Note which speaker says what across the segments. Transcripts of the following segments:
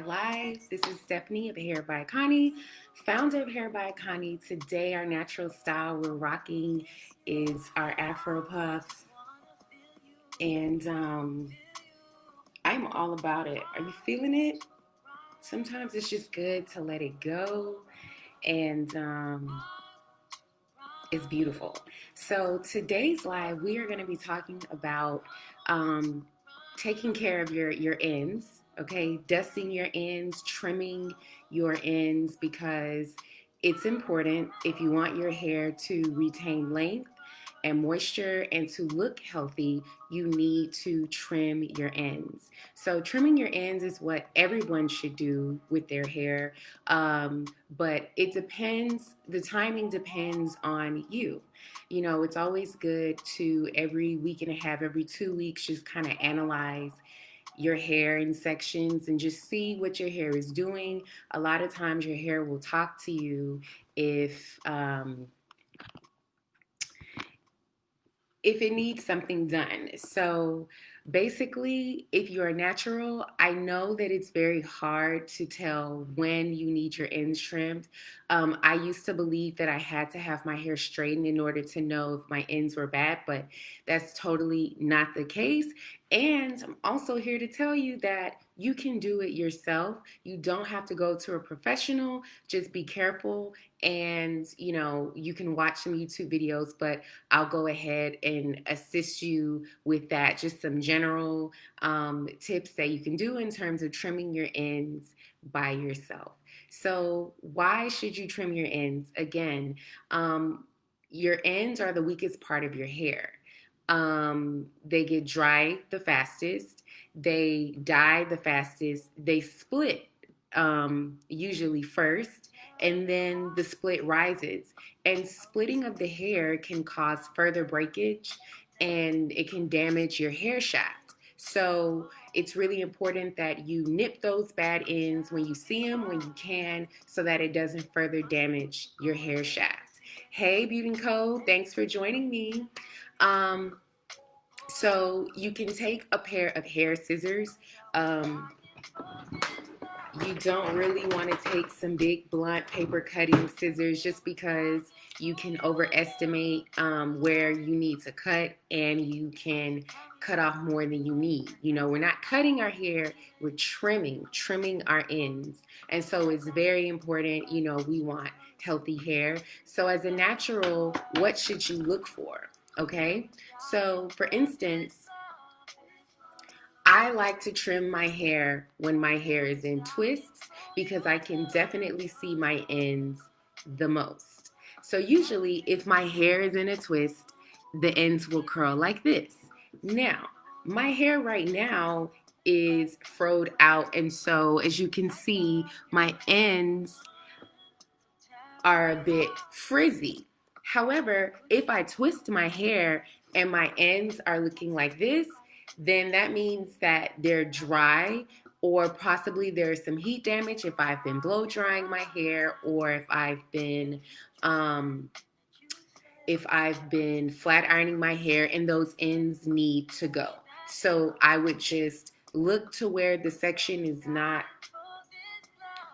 Speaker 1: live. This is Stephanie of Hair by Connie, founder of Hair by Connie. Today, our natural style we're rocking is our Afro Puff, and I'm all about it. Are you feeling it? Sometimes it's just good to let it go, and it's beautiful. So, today's live, we are going to be talking about um, taking care of your ends, okay? Dusting your ends, trimming your ends because it's important if you want your hair to retain length and moisture and to look healthy, you need to trim your ends. So trimming your ends is what everyone should do with their hair, but it depends, the timing depends on you. You know, it's always good to every week and a half, every 2 weeks, just kind of analyze your hair in sections and just see what your hair is doing. A lot of times your hair will talk to you if it needs something done. So basically, if you're a natural, I know that it's very hard to tell when you need your ends trimmed. I used to believe that I had to have my hair straightened in order to know if my ends were bad, but that's totally not the case. And I'm also here to tell you that you can do it yourself. You don't have to go to a professional. Just be careful, and you can watch some YouTube videos, but I'll go ahead and assist you with that. Just some general tips that you can do in terms of trimming your ends by yourself. So, why should you trim your ends? Again, your ends are the weakest part of your hair. They get dry the fastest, they die the fastest, they split usually first, and then the split rises. And splitting of the hair can cause further breakage and it can damage your hair shaft. So it's really important that you nip those bad ends when you see them, when you can, so that it doesn't further damage your hair shaft. Hey, Beauty and Co., thanks for joining me. Um, so you can take a pair of hair scissors. Um, you don't really want to take some big blunt paper cutting scissors just because you can overestimate where you need to cut and you can cut off more than you need. You know, we're not cutting our hair, we're trimming our ends. And so it's very important, we want healthy hair. So as a natural, what should you look for? Okay. So for instance, I like to trim my hair when my hair is in twists because I can definitely see my ends the most. So usually if my hair is in a twist, the ends will curl like this. Now, my hair right now is froed out, and so as you can see, my ends are a bit frizzy. However, if I twist my hair and my ends are looking like this, then that means that they're dry, or possibly there's some heat damage if I've been blow drying my hair, or um, if I've been flat ironing my hair and those ends need to go. So I would just look to where the section is not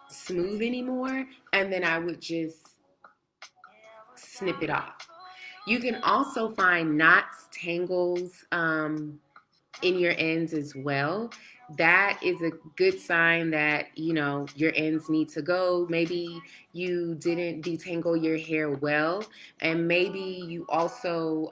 Speaker 1: smooth anymore, and then I would just snip it off. You can also find knots, tangles in your ends as well. That is a good sign that, your ends need to go. Maybe you didn't detangle your hair well, and maybe you also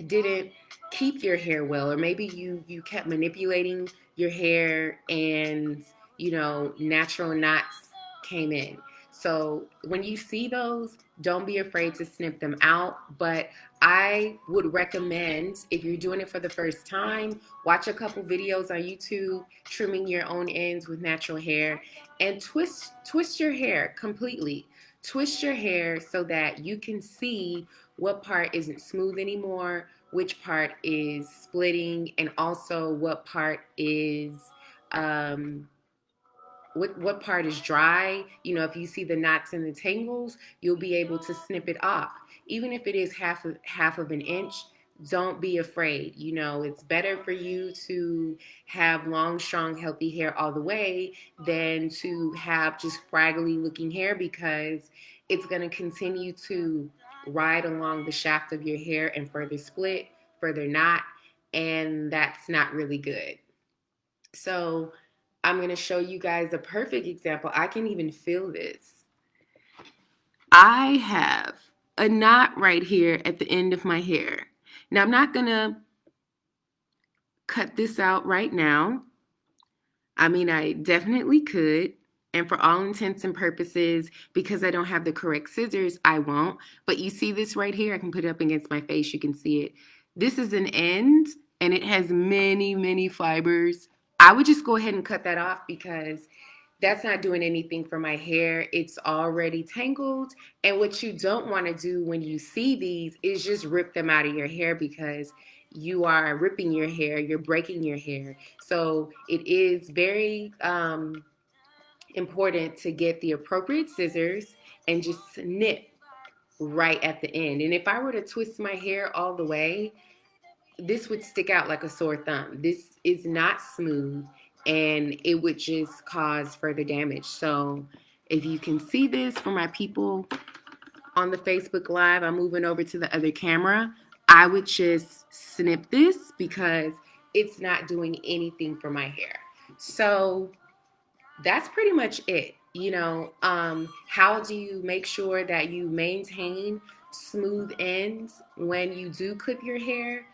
Speaker 1: didn't keep your hair well, or maybe you kept manipulating your hair and natural knots came in. So when you see those, don't be afraid to snip them out. But I would recommend, if you're doing it for the first time, watch a couple videos on YouTube trimming your own ends with natural hair, and twist your hair completely. Twist your hair so that you can see what part isn't smooth anymore, which part is splitting, and also what part is what part is dry. If you see the knots and the tangles, you'll be able to snip it off. Even if it is half of an inch, don't be afraid. You know, it's better for you to have long, strong, healthy hair all the way than to have just fraggly looking hair, because it's going to continue to ride along the shaft of your hair and further split, further knot, and that's not really good. So, I'm going to show you guys a perfect example. I can even feel this. I have a knot right here at the end of my hair. Now, I'm not going to cut this out right now. I mean, I definitely could. And for all intents and purposes, because I don't have the correct scissors, I won't. But you see this right here? I can put it up against my face. You can see it. This is an end, and it has many, many fibers. I would just go ahead and cut that off, because that's not doing anything for my hair. It's already tangled. And what you don't want to do when you see these is just rip them out of your hair, because you are ripping your hair, you're breaking your hair. So it is very important to get the appropriate scissors and just snip right at the end. And if I were to twist my hair all the way, this would stick out like a sore thumb. This is not smooth, and it would just cause further damage. So if you can see this for my people on the Facebook Live, I'm moving over to the other camera. I would just snip this because it's not doing anything for my hair. So that's pretty much it. You know, how do you make sure that you maintain smooth ends when you do clip your hair?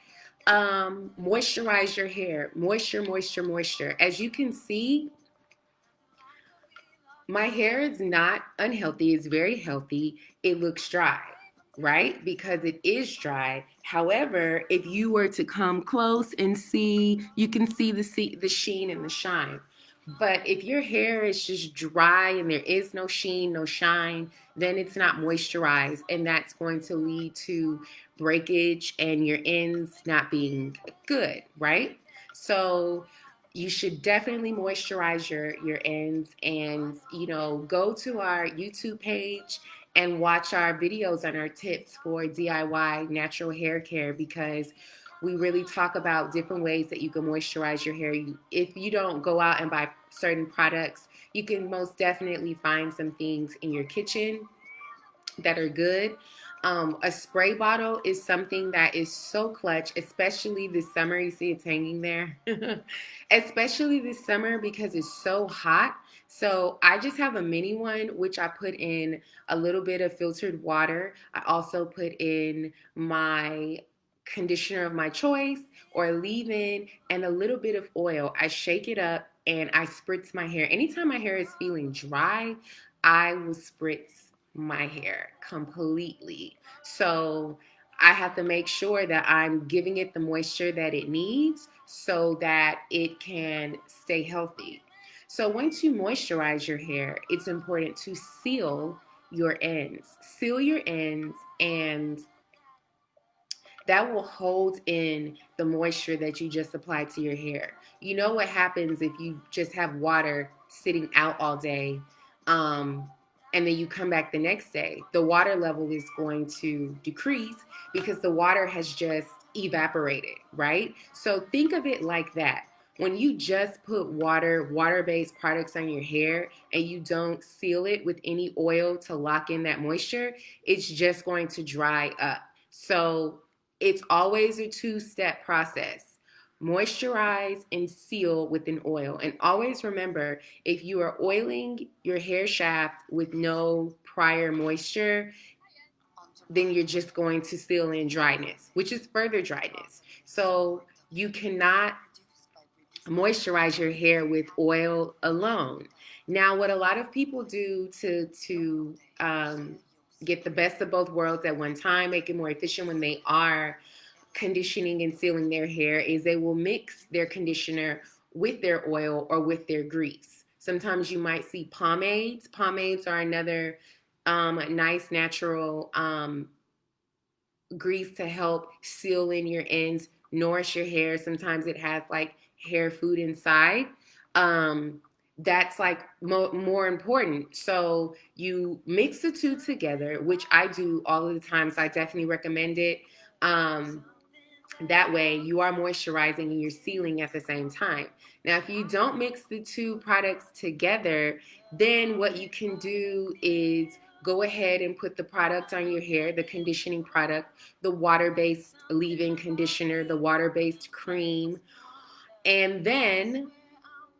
Speaker 1: Moisturize your hair. Moisture, moisture, moisture. As you can see, my hair is not unhealthy. It's very healthy. It looks dry, right? Because it is dry. However, if you were to come close and see, you can see the sheen and the shine. But if your hair is just dry and there is no sheen, no shine, then it's not moisturized, and that's going to lead to breakage and your ends not being good, right? So you should definitely moisturize your ends, and go to our YouTube page and watch our videos on our tips for DIY natural hair care, because we really talk about different ways that you can moisturize your hair. If you don't go out and buy certain products, you can most definitely find some things in your kitchen that are good. A spray bottle is something that is so clutch, especially this summer. You see it's hanging there. Especially this summer because it's so hot. So I just have a mini one, which I put in a little bit of filtered water. I also put in my conditioner of my choice or leave-in and a little bit of oil. I shake it up and I spritz my hair. Anytime my hair is feeling dry, I will spritz my hair completely. So I have to make sure that I'm giving it the moisture that it needs so that it can stay healthy. So once you moisturize your hair, it's important to seal your ends. Seal your ends, and that will hold in the moisture that you just applied to your hair. You know what happens if you just have water sitting out all day, um, and then you come back the next day? The water level is going to decrease because the water has just evaporated, right? So think of it like that. When you just put water-based products on your hair and you don't seal it with any oil to lock in that moisture, it's just going to dry up. So it's always a two-step process. Moisturize and seal with an oil. And always remember, if you are oiling your hair shaft with no prior moisture, then you're just going to seal in dryness, which is further dryness. So you cannot moisturize your hair with oil alone. Now, what a lot of people do to get the best of both worlds at one time, make it more efficient when they are conditioning and sealing their hair, is they will mix their conditioner with their oil or with their grease. Sometimes you might see pomades. Pomades are another nice natural grease to help seal in your ends, nourish your hair. Sometimes it has like hair food inside. That's like more important. So you mix the two together, which I do all of the time. So I definitely recommend it. Um, That way, you are moisturizing and you're sealing at the same time. Now, if you don't mix the two products together, then what you can do is go ahead and put the product on your hair, the conditioning product, the water based leave in conditioner, the water based cream, and then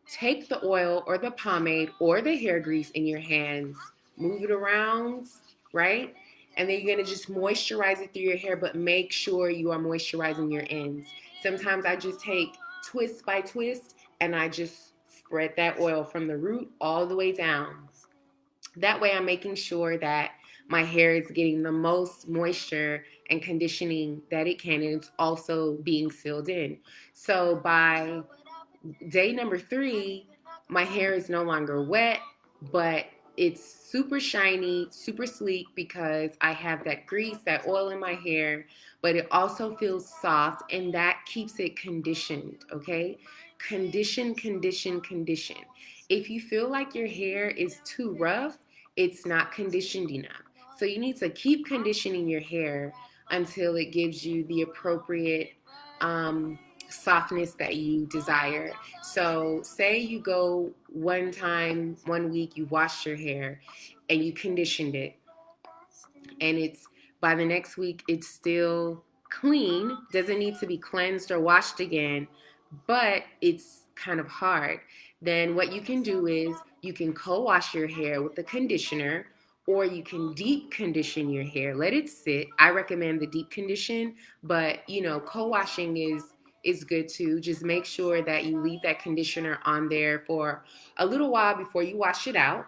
Speaker 1: take the oil or the pomade or the hair grease in your hands, move it around, right? And then you're gonna just moisturize it through your hair, but make sure you are moisturizing your ends. Sometimes I just take twist by twist and I just spread that oil from the root all the way down. That way, I'm making sure that my hair is getting the most moisture and conditioning that it can, and it's also being sealed in. So by day number 3, my hair is no longer wet, but it's super shiny, super sleek because I have that grease, that oil in my hair, but it also feels soft and that keeps it conditioned, okay? Condition, condition, condition. If you feel like your hair is too rough, it's not conditioned enough. So you need to keep conditioning your hair until it gives you the appropriate softness that you desire. So, say you go one time, one week, you washed your hair and you conditioned it, and it's by the next week, it's still clean, doesn't need to be cleansed or washed again, but it's kind of hard. Then what you can do is you can co-wash your hair with the conditioner, or you can deep condition your hair. Let it sit. I recommend the deep condition, but co-washing is good too. Just make sure that you leave that conditioner on there for a little while before you wash it out.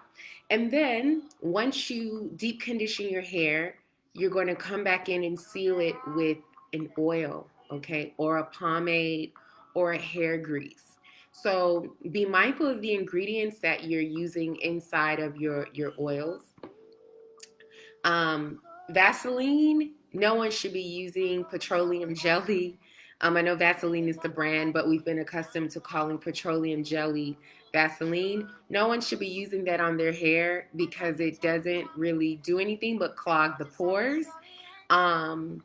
Speaker 1: And then once you deep condition your hair, you're going to come back in and seal it with an oil, okay, or a pomade or a hair grease. So be mindful of the ingredients that you're using inside of your oils. Vaseline, no one should be using petroleum jelly. I know Vaseline is the brand, but we've been accustomed to calling petroleum jelly Vaseline. No one should be using that on their hair because it doesn't really do anything but clog the pores. Um,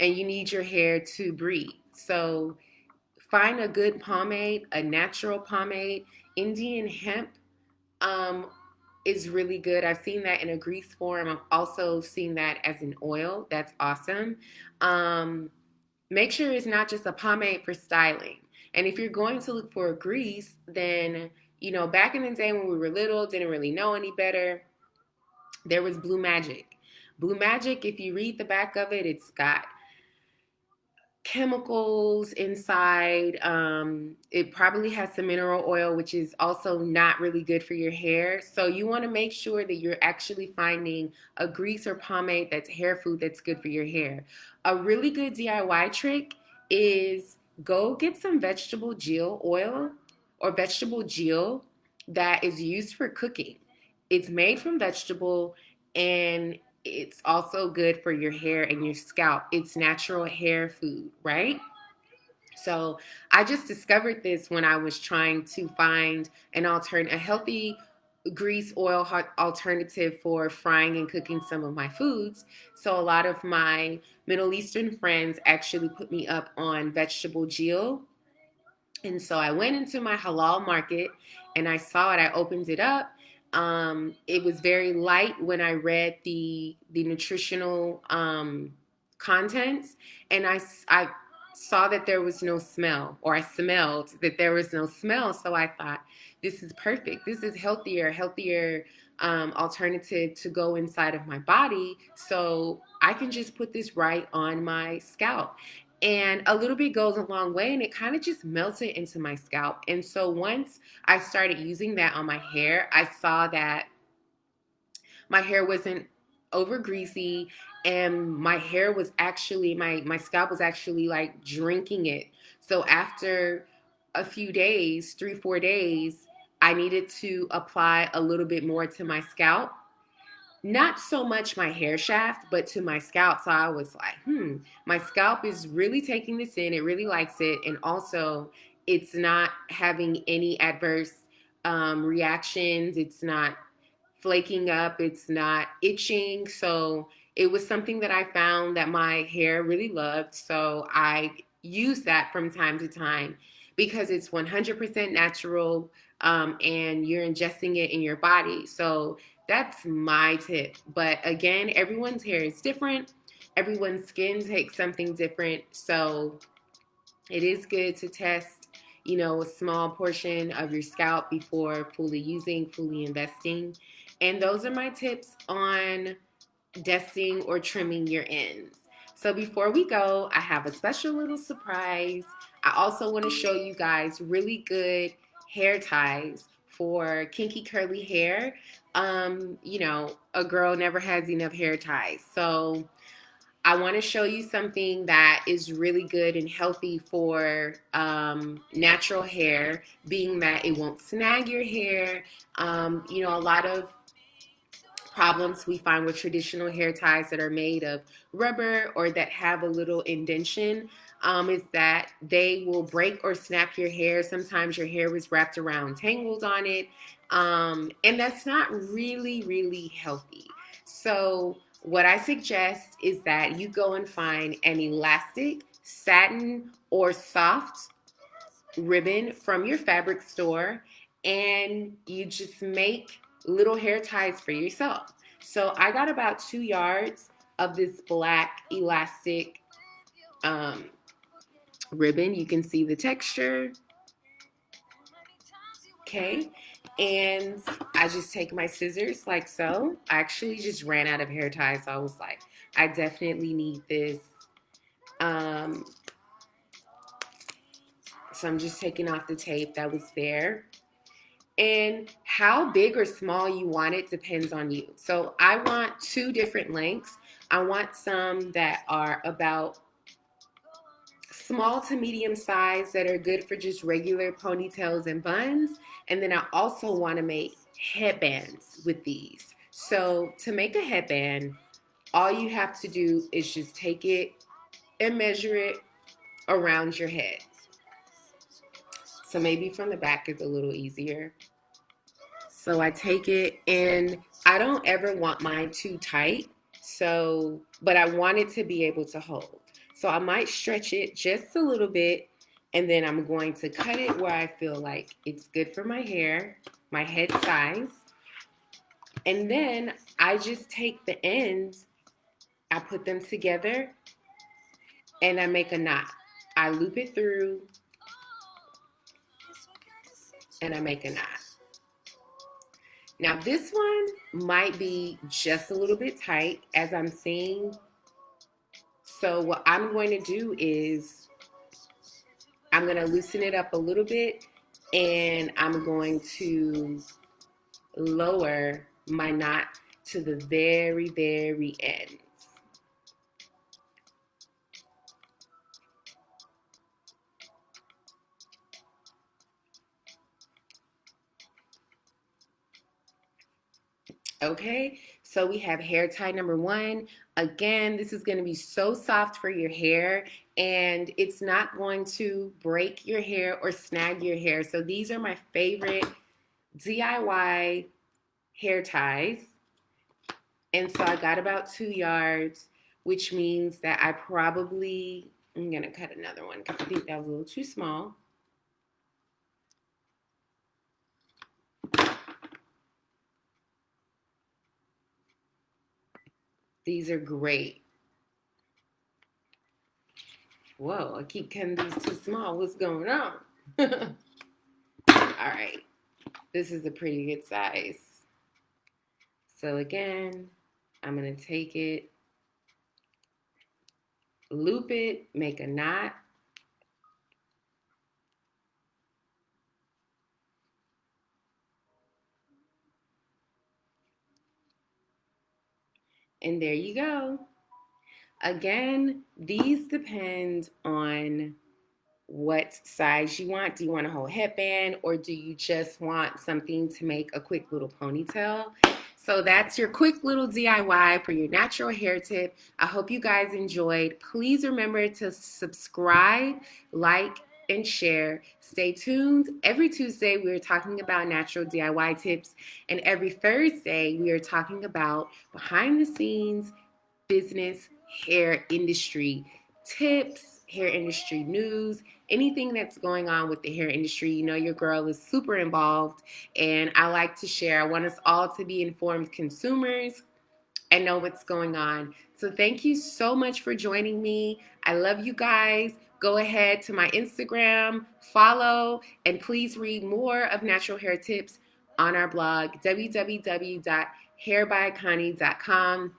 Speaker 1: and you need your hair to breathe. So find a good pomade, a natural pomade. Indian hemp um, is really good. I've seen that in a grease form. I've also seen that as an oil. That's awesome. Um, Make sure it's not just a pomade for styling. And if you're going to look for a grease, then, back in the day when we were little, didn't really know any better, there was Blue Magic. Blue Magic, if you read the back of it, it's got chemicals inside. It probably has some mineral oil, which is also not really good for your hair. So you want to make sure that you're actually finding a grease or pomade that's hair food that's good for your hair. A really good DIY trick is go get some vegetable gel oil or vegetable gel that is used for cooking. It's made from vegetable, and it's also good for your hair and your scalp. It's natural hair food, right? So I just discovered this when I was trying to find a healthy grease oil alternative for frying and cooking some of my foods. So a lot of my Middle Eastern friends actually put me up on vegetable gel, and so I went into my halal market and I saw it. I opened it up. It was very light when I read the nutritional contents, and I saw that there was no smell, or I smelled that there was no smell. So I thought, this is perfect. This is healthier alternative to go inside of my body. So I can just put this right on my scalp, and a little bit goes a long way, and it kind of just melted into my scalp. And so once I started using that on my hair, I saw that my hair wasn't over greasy, and my hair was actually my scalp was actually like drinking it. So after a few days, 3 4 days, I needed to apply a little bit more to my scalp, not so much my hair shaft, but to my scalp. So I was like, my scalp is really taking this in. It really likes it. And also, it's not having any adverse reactions. It's not flaking up. It's not itching. So it was something that I found that my hair really loved. So I use that from time to time because it's 100% natural, and you're ingesting it in your body. So that's my tip. But again, everyone's hair is different. Everyone's skin takes something different. So it is good to test, a small portion of your scalp before fully using, fully investing. And those are my tips on dusting or trimming your ends. So before we go, I have a special little surprise. I also want to show you guys really good hair ties for kinky curly hair. A girl never has enough hair ties. So I want to show you something that is really good and healthy for natural hair, being that it won't snag your hair. A lot of problems we find with traditional hair ties that are made of rubber or that have a little indentation, is that they will break or snap your hair. Sometimes your hair is wrapped around tangles on it, and that's not really, really healthy. So what I suggest is that you go and find an elastic, satin, or soft ribbon from your fabric store, and you just make little hair ties for yourself. So I got about 2 yards of this black elastic um, ribbon. You can see the texture. Okay. And I just take my scissors like so. I actually just ran out of hair ties. So I was like, I definitely need this. Um, so I'm just taking off the tape that was there. And how big or small you want it depends on you. So I want two different lengths. I want some that are about small to medium size that are good for just regular ponytails and buns. And then I also want to make headbands with these. So to make a headband, all you have to do is just take it and measure it around your head. So maybe from the back is a little easier. So I take it, and I don't ever want mine too tight. So, but I want it to be able to hold. So I might stretch it just a little bit, and then I'm going to cut it where I feel like it's good for my hair, my head size. And then I just take the ends, I put them together, and I make a knot. I loop it through, and I make a knot. Now this one might be just a little bit tight as I'm seeing. So what I'm going to do is I'm going to loosen it up a little bit, and I'm going to lower my knot to the very, very end. Okay, so we have hair tie number one. Again, this is going to be so soft for your hair, and it's not going to break your hair or snag your hair. So these are my favorite DIY hair ties. And so I got about 2 yards, which means that I'm going to cut another one because I think that was a little too small. These are great. Whoa, I keep cutting these too small. What's going on? All right. This is a pretty good size. So again, I'm going to take it, loop it, make a knot. And there you go. Again, these depend on what size you want. Do you want a whole headband, or do you just want something to make a quick little ponytail? So that's your quick little DIY for your natural hair tip. I hope you guys enjoyed. Please remember to subscribe, like, and share. Stay tuned. Every Tuesday, we are talking about natural DIY tips. And every Thursday, we are talking about behind the scenes business hair industry tips, hair industry news, anything that's going on with the hair industry. You know, your girl is super involved, and I like to share. I want us all to be informed consumers and know what's going on. So thank you so much for joining me. I love you guys. Go ahead to my Instagram, follow, and please read more of natural hair tips on our blog, www.hairbyconnie.com.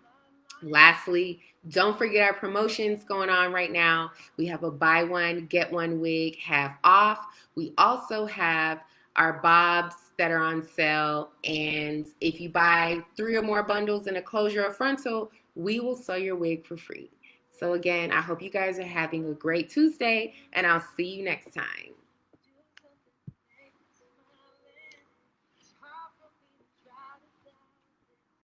Speaker 1: Lastly, don't forget our promotions going on right now. We have a buy one, get one wig half off. We also have our bobs that are on sale. And if you buy 3 or more bundles in a closure or frontal, we will sell your wig for free. So again, I hope you guys are having a great Tuesday, and I'll see you next time.